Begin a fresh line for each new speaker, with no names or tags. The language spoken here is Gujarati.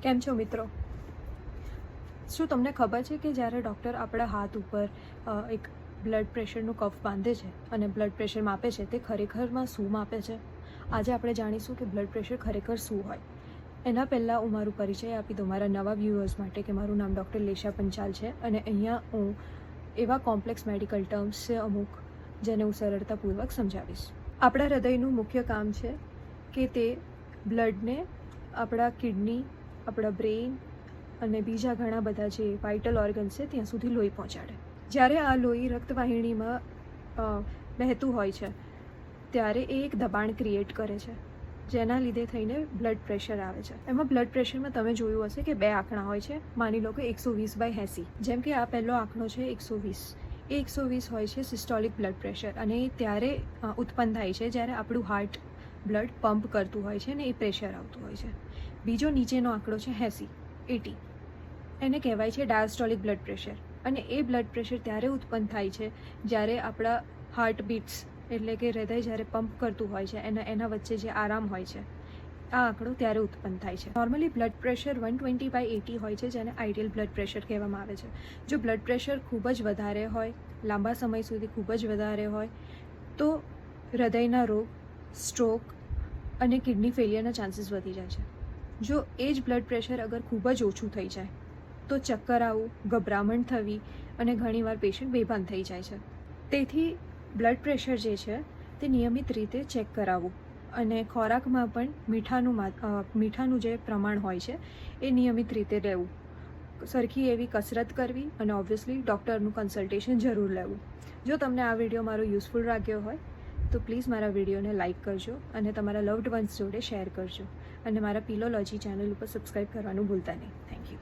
કેમ છો મિત્રો? શું તમને ખબર છે કે જ્યારે ડૉક્ટર આપણા હાથ ઉપર એક બ્લડ પ્રેશરનું કફ બાંધે છે અને બ્લડ પ્રેશર માપે છે, તે ખરેખરમાં શું માપે છે? આજે આપણે જાણીશું કે બ્લડ પ્રેશર ખરેખર શું હોય. એના પહેલાં હું મારું પરિચય આપી દઉં મારા નવા વ્યૂઅર્સ માટે કે મારું નામ ડૉક્ટર લેશા પંચાલ છે અને અહીંયા હું એવા કોમ્પ્લેક્સ મેડિકલ ટર્મ્સ છે અમુક જેને હું સરળતાપૂર્વક સમજાવીશ. આપણા હૃદયનું મુખ્ય કામ છે કે તે બ્લડને આપણા કિડની, આપણા બ્રેઇન અને બીજા ઘણા બધા જે વાઇટલ ઓર્ગન્સ છે ત્યાં સુધી લોહી પહોંચાડે. જ્યારે આ લોહી રક્તવાહિનીમાં વહેતું હોય છે ત્યારે એ એક દબાણ ક્રિએટ કરે છે, જેના લીધે થઈને બ્લડ પ્રેશર આવે છે. એમાં બ્લડ પ્રેશરમાં તમે જોયું હશે કે 2 આંકડા હોય છે. માની લો કે 120/80. જેમ કે આ પહેલો આંકડો છે 120. એ 120 હોય છે સિસ્ટોલિક બ્લડ પ્રેશર અને એ ત્યારે ઉત્પન્ન થાય છે જ્યારે આપણું હાર્ટ બ્લડ પમ્પ કરતું હોય છે ને એ પ્રેશર આવતું હોય છે. બીજો નીચેનો આંકડો છે 80. એને કહેવાય છે ડાયસ્ટોલિક બ્લડ પ્રેશર અને એ બ્લડ પ્રેશર ત્યારે ઉત્પન્ન થાય છે જ્યારે આપણા હાર્ટ બીટ્સ એટલે કે હૃદય જ્યારે પંપ કરતું હોય છે એના વચ્ચે જે આરામ હોય છે આ આંકડો ત્યારે ઉત્પન્ન થાય છે. નોર્મલી બ્લડ પ્રેશર 120/80 હોય છે, જેને આઇડિયલ બ્લડ પ્રેશર કહેવામાં આવે છે. જો બ્લડ પ્રેશર ખૂબ જ વધારે હોય, લાંબા સમય સુધી ખૂબ જ વધારે હોય તો હૃદયના રોગ, સ્ટ્રોક અને કિડની ફેલિયરના ચાન્સીસ વધી જાય છે. જો એ જ બ્લડ પ્રેશર અગર ખૂબ જ ઓછું થઈ જાય તો ચક્કર આવવું, ગભરામણ થવી અને ઘણીવાર પેશન્ટ બેભાન થઈ જાય છે. તેથી બ્લડ પ્રેશર જે છે તે નિયમિત રીતે ચેક કરાવવું અને ખોરાકમાં પણ મીઠાનું જે પ્રમાણ હોય છે એ નિયમિત રીતે લેવું, સરખી એવી કસરત કરવી અને ઓબ્વિયસલી ડૉક્ટરનું કન્સલ્ટેશન જરૂર લેવું. જો તમને આ વિડીયો મારો યુઝફુલ લાગ્યો હોય તો પ્લીઝ મારા વિડીયોને લાઇક કરજો અને તમારા લવ્ડ વન્સ જોડે શેર કરજો અને મારા પિલોલોજી ચેનલ ઉપર સબસ્ક્રાઈબ કરવાનું ભૂલતા નહીં. Thank you.